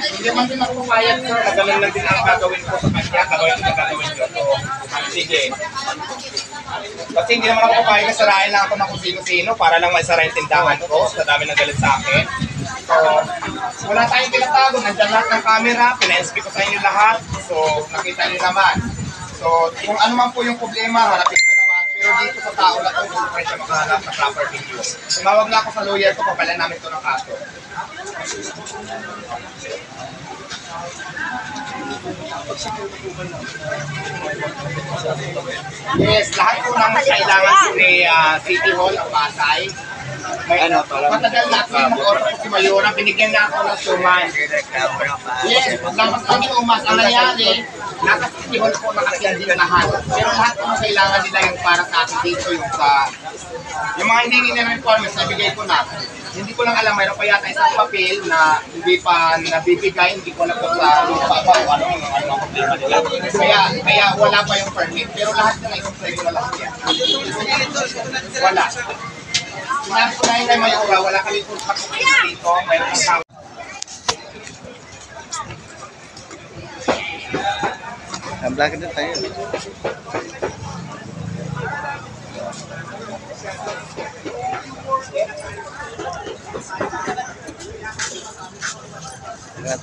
Hindi man din ako pumayag, sir. Ganun lang din ang gagawin ko sa kanya. Gagawin ko na gagawin ko. So, sige. Kasi hindi naman ako pumayag na sarain lang ako ng kung sino-sino para lang maisara yung tindahan ko. Sa dami ng galit sa akin. So, wala tayong pinatago. Nandiyan lahat ng camera. Pina-SP ko sa inyo lahat. So, nakita niyo naman. So, kung ano man po yung problema, harapin ko naman. Pero dito sa tao na ito, hindi ko siya makahanap ng proper video. Tumawag na ako sa lawyer ko, papalan namin ito ng kaso. Yes, lahat po ng kailangan po ni City Hall ng Pasay. May matagal na ako yung mag-order ko si Mayora, binigyan na ako ng suman. Yes, dapat lang yung umas. Ang nangyari, nasa City Hall po nakasindi lahat. Pero lahat po ng kailangan nila yung para sa akin dito, yung mga hinihingi na requirements, nabigay ko na. Hindi ko lang alam, mayroon pa yata isang papel na hindi pa nabibigay, hindi ko alam kung sa lupa pa o ano ang problema nila. Kaya wala pa yung permit, pero lahat na i-comply ko na lahat yan. Wala. Sinabi ko na yun ay Mayora, wala kami full package dito, mayroon ang tawag. Ang black na tayo. Ingat.